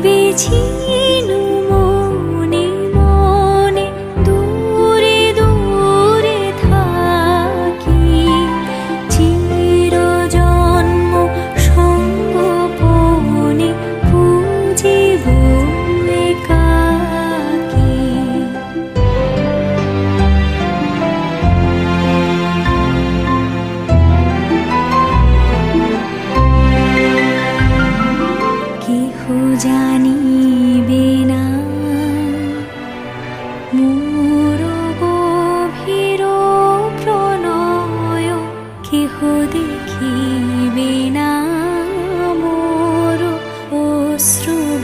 ভেবেছিনু মনে মনে দূরে দূরে থাকি, চিরজন্ম সঙ্গোপনে পুজিব একাকী। কেহ জানিবে না মোর গভীর প্রণয়, কেহ দেখিবে না মোর অশ্রুবারিচয়।